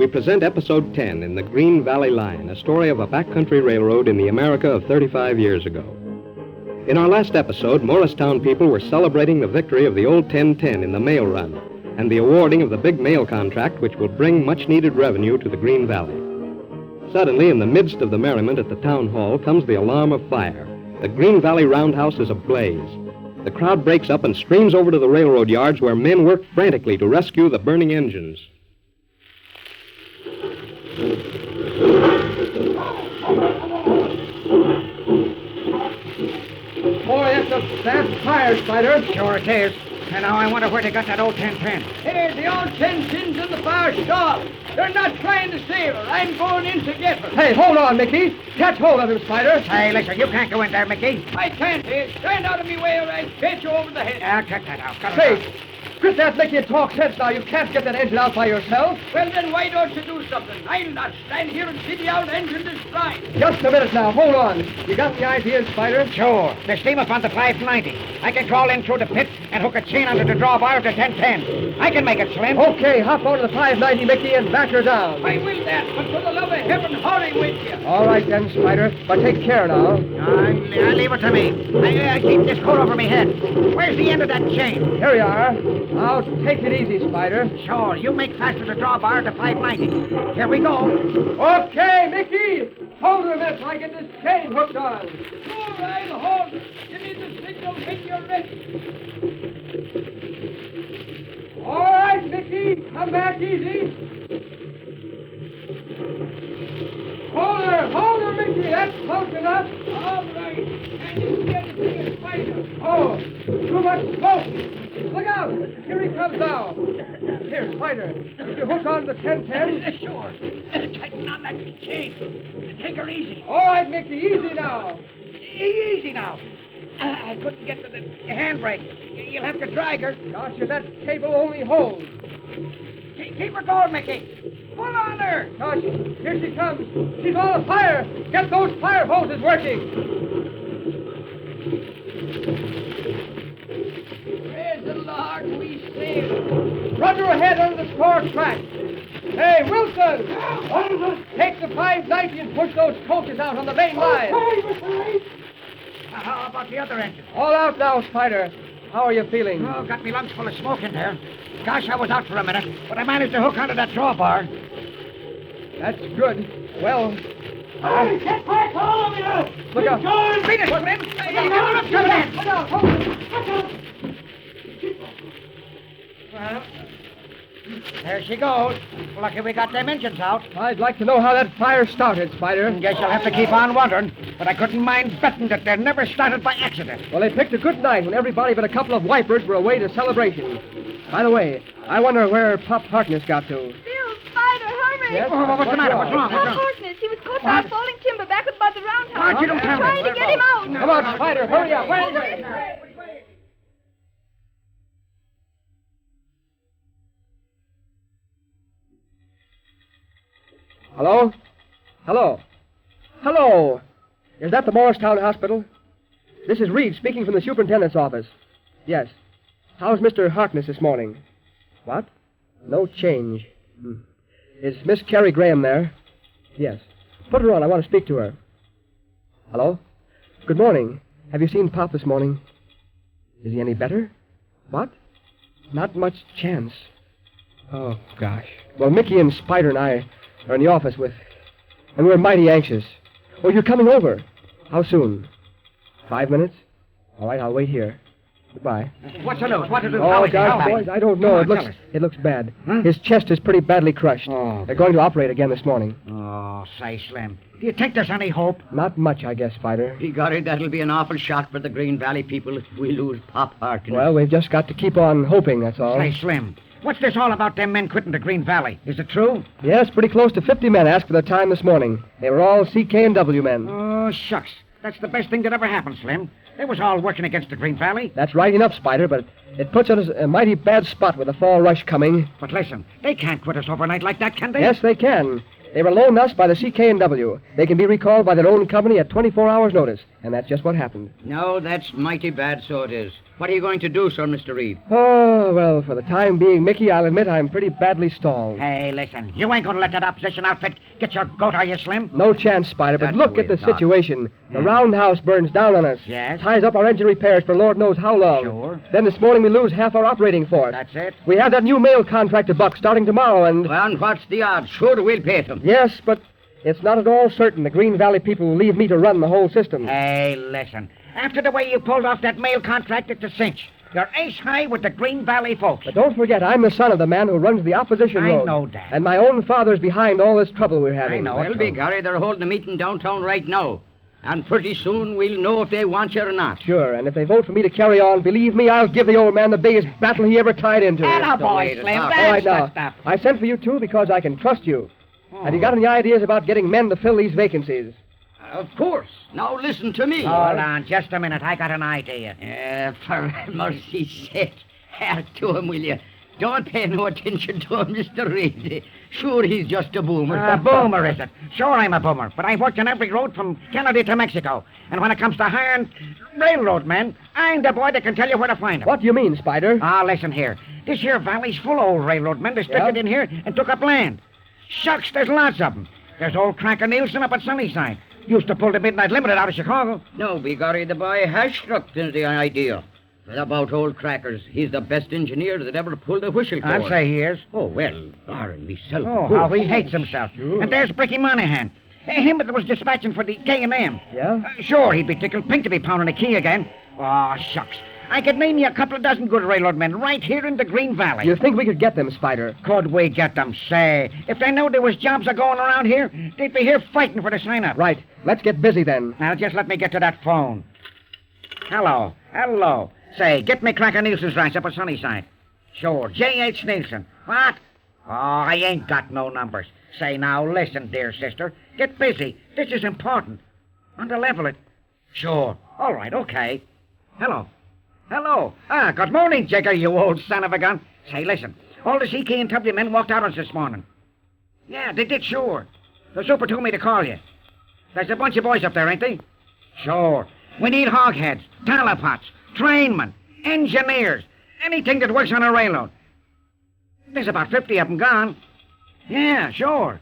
present Episode 10 in the Green Valley Line, a story of a backcountry railroad in the America of 35 years ago. In our last episode, Morristown people were celebrating the victory of the old 1010 in the mail run and the awarding of the big mail contract which will bring much-needed revenue to the Green Valley. Suddenly, in the midst of the merriment at the town hall, comes the alarm of fire. The Green Valley roundhouse is ablaze. The crowd breaks up and streams over to the railroad yards where men work frantically to rescue the burning engines. Boy, that's a fast fire, Spider. Sure it is. And now I wonder where they got that old 1010. Hey, the old 1010's in the fire stall. They're not trying to save her. I'm going in to get her. Hey, hold on, Mickey. Catch hold of him, Spider. Hey, listen, you can't go in there, Mickey. I can't, eh? Stand out of me way or I'll hit you over the head. Check that out. Say, quit that Mickey and talk sense now. You can't get that engine out by yourself. Well, then why don't you do something? I'll not stand here and see the old engine destroyed. Just a minute now. Hold on. You got the idea, Spider? Sure. The steam up on the 590. I can crawl in through the pit and hook a chain under the drawbar of the 1010. I can make it, Slim. Okay, hop onto the 590, Mickey, and back her down. I will that, but for the love of heaven, hurry with you. All right, then, Spider. But take care now. I'll leave it to me. I keep this coat over my head. Where's the end of that chain? Here you are. Now, take it easy, Spider. Sure, you make fast to the drawbar to 590. Here we go. Okay, Mickey. Hold her a minute till I get this chain hooked on. All right, hold it. Give me the signal when you're ready. All right, Mickey. Come back easy. Hold her, Mickey. That's close enough. All right. And you get it, Spider. Oh, too much smoke. Look out. Here he comes now. Here, Spider. Did you hook on the 1010? Sure. Tighten on that chain. Take her easy. All right, Mickey. Easy now. Easy now. I couldn't get to the handbrake. You'll have to drag her. Gosh, that cable only holds. Keep her going, Mickey. Pull on her. Gosh, here she comes. She's on fire. Get those fire hoses working. Praise the Lord, we saved. Run her ahead under the store track. Hey, Wilson! Take the 590 and push those coaches out on the main line. How about the other engine? All out now, Spider. How are you feeling? Oh, got me lungs full of smoke in there. Gosh, I was out for a minute, but I managed to hook onto that drawbar. That's good. Well... Hey, get back, all of you! Look out. Beat it, Slim! Look out, hold it. Well, there she goes. Lucky we got them engines out. I'd like to know how that fire started, Spider. Guess you'll have to keep on wondering, but I couldn't mind betting that they never started by accident. Well, they picked a good night when everybody but a couple of wipers were away to celebration. By the way, I wonder where Pop Harkness got to. Bill, Spider, hurry! Yes? Oh, what's the matter? What's wrong? Pop Harkness, he was caught by a falling timber back by the roundhouse. Marge, you don't tell me. Trying to get him out. Come on, Spider, hurry up. Hello? Hello? Hello? Is that the Morristown Hospital? This is Reed speaking from the superintendent's office. Yes. How's Mr. Harkness this morning? What? No change. Is Miss Carrie Graham there? Yes. Put her on. I want to speak to her. Hello? Good morning. Have you seen Pop this morning? Is he any better? What? Not much chance. Oh, gosh. Well, Mickey and Spider and I are in the office and we're mighty anxious. Oh, you're coming over. How soon? 5 minutes? All right, I'll wait here. Goodbye. What's the news? What to do? Oh, gosh, boys, I don't know. It looks bad. Huh? His chest is pretty badly crushed. Oh. They're going to operate again this morning. Oh, say, Slim. Do you think there's any hope? Not much, I guess, Spider. Begorry, that'll be an awful shock for the Green Valley people if we lose Pop Harkness. Well, we've just got to keep on hoping, that's all. Say, Slim, what's this all about them men quitting the Green Valley? Is it true? Yes, pretty close to 50 men asked for their time this morning. They were all CK&W men. Oh, shucks. That's the best thing that ever happened, Slim. They was all working against the Green Valley. That's right enough, Spider, but it puts us in a mighty bad spot with the fall rush coming. But listen, they can't quit us overnight like that, can they? Yes, they can. They were loaned us by the CK&W. They can be recalled by their own company at 24 hours' notice. And that's just what happened. No, that's mighty bad, so it is. What are you going to do, sir, Mr. Reed? Oh, well, for the time being, Mickey, I'll admit I'm pretty badly stalled. Hey, listen, you ain't gonna let that opposition outfit get your goat, are you, Slim? No chance, Spider, but That's look the at way the it's not. situation. The roundhouse burns down on us. Yes? Ties up our engine repairs for Lord knows how long. Sure. Then this morning we lose half our operating force. That's it? We have that new mail contract to buck starting tomorrow, and... Well, and what's the odds? Sure, we'll pay them. Yes, but it's not at all certain the Green Valley people will leave me to run the whole system. Hey, listen. After the way you pulled off that mail contract, it's a cinch. You're ace high with the Green Valley folks. But don't forget, I'm the son of the man who runs the opposition I road. know that. And my own father's behind all this trouble we're having. I know. Well, big Harry, they're holding a meeting downtown right now. And pretty soon we'll know if they want you or not. Sure, and if they vote for me to carry on, believe me, I'll give the old man the biggest battle he ever tied into. Atta way boy, to Slim. talk. That's All right, now, the stuff. I sent for you, too, because I can trust you. Have you got any ideas about getting men to fill these vacancies? Of course. Now listen to me. Hold on just a minute. I got an idea. For mercy's sake, to him, will you? Don't pay no attention to him, Mr. Reed. Sure, he's just a boomer. A boomer, is it? Sure, I'm a boomer, but I've worked on every road from Kennedy to Mexico. And when it comes to hiring railroad men, I'm the boy that can tell you where to find them. What do you mean, Spider? Ah, listen here. This here valley's full of old railroad men restricted Yeah? in here and took up land. Shucks, there's lots of them. There's old Cracker Nielsen up at Sunnyside. Used to pull the Midnight Limited out of Chicago. No, Bigorry, the boy has struck the idea. About old Crackers, he's the best engineer that ever pulled a whistle for. I'll say he is. Oh, well, darn myself. Oh, how he hates himself. And there's Bricky Monahan. Him that was dispatching for the K&M. Yeah? Sure, he'd be tickled pink to be pounding a key again. Oh, shucks. I could name you a couple of dozen good railroad men right here in the Green Valley. You think we could get them, Spider? Could we get them? Say, if they knew there was jobs a-going around here, they'd be here fighting for the sign-up. Right. Let's get busy then. Now, just let me get to that phone. Hello. Hello. Say, get me Cracker Nielsen's ranch up at Sunnyside. Sure, J.H. Nielsen. What? Oh, I ain't got no numbers. Say, now, listen, dear sister. Get busy. This is important. On the level it. Sure. All right, okay. Hello. Hello. Ah, good morning, Jigger, you old son of a gun. Say, listen. All the CK and W men walked out on us this morning. Yeah, they did, sure. The super told me to call you. There's a bunch of boys up there, ain't they? Sure. We need hogheads, talapots, trainmen, engineers, anything that works on a railroad. There's about 50 of them gone. Yeah, sure.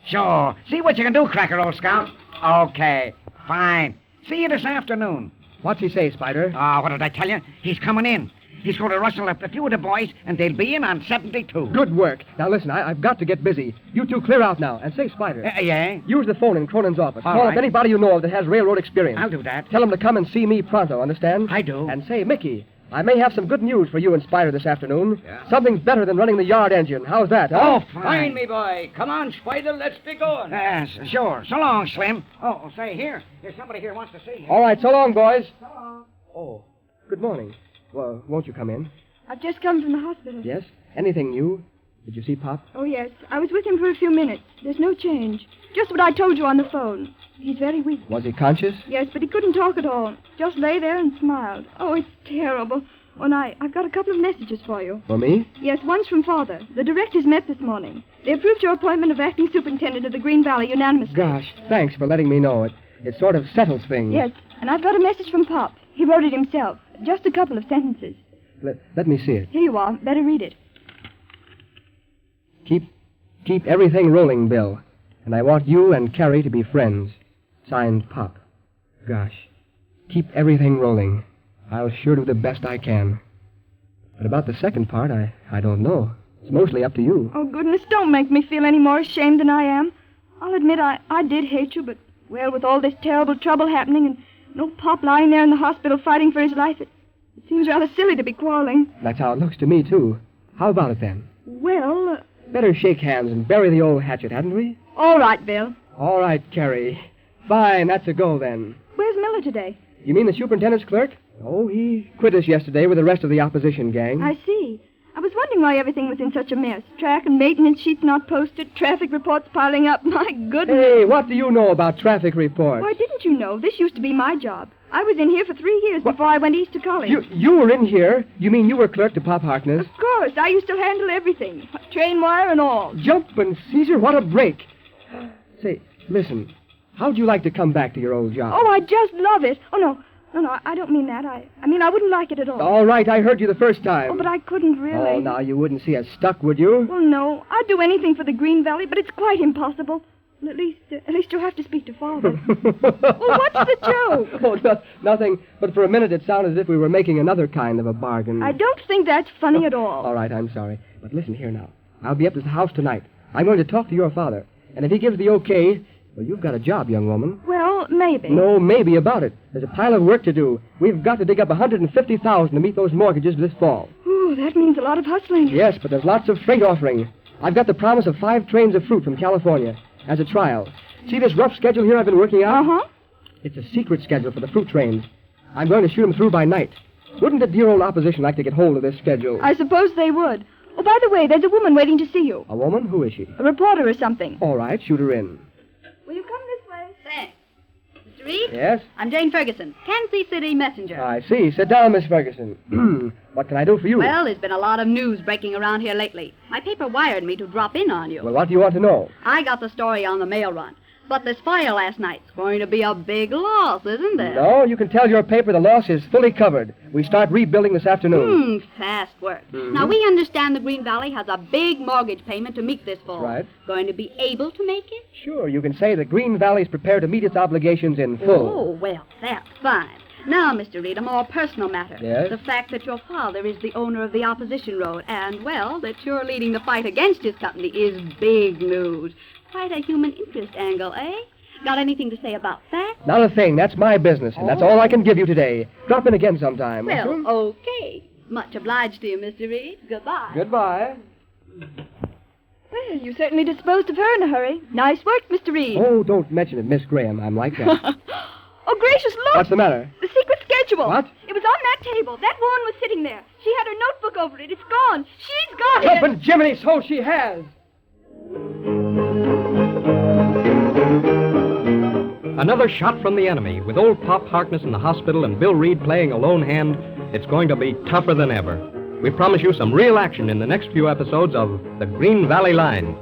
Sure. See what you can do, Cracker, old scout. Okay, fine. See you this afternoon. What's he say, Spider? Ah, what did I tell you? He's coming in. He's going to rustle up a few of the boys, and they'll be in on 72. Good work. Now, listen, I've got to get busy. You two clear out now. And say, Spider, Yeah? use the phone in Cronin's office. All Call right. up anybody you know of that has railroad experience. I'll do that. Tell them to come and see me pronto, understand? I do. And say, Mickey, I may have some good news for you and Spider this afternoon. Yeah? Something better than running the yard engine. How's that, huh? Oh, Fine, me boy. Come on, Spider, let's be going. Yes, sure. So long, Slim. Oh, say, here. There's somebody here wants to see you. All right, so long, boys. So long. Oh, good morning. Well, won't you come in? I've just come from the hospital. Yes? Anything new? Did you see Pop? Oh, yes. I was with him for a few minutes. There's no change. Just what I told you on the phone. He's very weak. Was he conscious? Yes, but he couldn't talk at all. Just lay there and smiled. Oh, it's terrible. Oh, and I've got a couple of messages for you. For me? Yes, one's from Father. The directors met this morning. They approved your appointment of acting superintendent of the Green Valley unanimously. Gosh, thanks for letting me know. It sort of settles things. Yes, and I've got a message from Pop. He wrote it himself. Just a couple of sentences. Let me see it. Here you are. Better read it. Keep everything rolling, Bill. And I want you and Carrie to be friends. Signed, Pop. Gosh. Keep everything rolling. I'll sure do the best I can. But about the second part, I don't know. It's mostly up to you. Oh, goodness, don't make me feel any more ashamed than I am. I'll admit I did hate you, but, well, with all this terrible trouble happening and no Pop lying there in the hospital fighting for his life, it seems rather silly to be quarreling. That's how it looks to me, too. How about it, then? Well, Better shake hands and bury the old hatchet, hadn't we? all right, Bill. All right, Carrie. Fine, that's a go, then. Where's Miller today? You mean the superintendent's clerk? Oh, he quit us yesterday with the rest of the opposition gang. I see. I was wondering why everything was in such a mess. Track and maintenance sheets not posted, traffic reports piling up. My goodness. Hey, what do you know about traffic reports? Why, didn't you know? This used to be my job. I was in here for 3 years before I went east to college. You were in here? You mean you were clerk to Pop Harkness? Of course. I used to handle everything. Train wire and all. Jumpin' Caesar, what a break. Say, listen. how'd you like to come back to your old job? Oh, I just love it. Oh, no, I don't mean that. I mean, I wouldn't like it at all. All right, I heard you the first time. Oh, but I couldn't really. Oh, now you wouldn't see us stuck, would you? Well, no. I'd do anything for the Green Valley, but it's quite impossible. Well, at least you'll have to speak to Father. Well, what's the joke? Oh, nothing. But for a minute it sounded as if we were making another kind of a bargain. I don't think that's funny at all. All right, I'm sorry. But listen here now. I'll be up to the house tonight. I'm going to talk to your father. And if he gives the okay, well, you've got a job, young woman. Well, maybe. No, maybe about it. There's a pile of work to do. We've got to dig up $150,000 to meet those mortgages this fall. Ooh, that means a lot of hustling. Yes, but there's lots of freight offering. I've got the promise of 5 trains of fruit from California as a trial. See this rough schedule here I've been working out? Uh-huh. It's a secret schedule for the fruit trains. I'm going to shoot them through by night. Wouldn't the dear old opposition like to get hold of this schedule? I suppose they would. Oh, by the way, there's a woman waiting to see you. A woman? Who is she? A reporter or something. All right, shoot her in. Will you come this way? Thanks. Mr. Reed? Yes? I'm Jane Ferguson, Kansas City messenger. I see. Sit down, Miss Ferguson. What can I do for you? Well, there's been a lot of news breaking around here lately. My paper wired me to drop in on you. Well, what do you want to know? I got the story on the mail run. But this fire last night's going to be a big loss, isn't it? No, you can tell your paper the loss is fully covered. We start rebuilding this afternoon. Fast work. Now, we understand the Green Valley has a big mortgage payment to meet this fall. Right. Going to be able to make it? Sure, you can say the Green Valley's prepared to meet its obligations in full. Oh, well, that's fine. Now, Mr. Reed, a more personal matter. Yes? The fact that your father is the owner of the opposition road, and, well, that you're leading the fight against his company is big news. Quite a human interest angle, eh? Got anything to say about that? Not a thing. That's my business, and that's all I can give you today. Drop in again sometime. Well, won't you? okay. Much obliged to you, Mr. Reed. Goodbye. Goodbye. Well, you certainly disposed of her in a hurry. Nice work, Mr. Reed. Oh, don't mention it, Miss Graham. I'm like that. Oh, gracious, look! What's the matter? The secret schedule. What? It was on that table. That woman was sitting there. She had her notebook over it. It's gone. She's got Up it. and Jiminy, so she has. Another shot from the enemy, with old Pop Harkness in the hospital and Bill Reed playing a lone hand. It's going to be tougher than ever. We promise you some real action in the next few episodes of The Green Valley Line.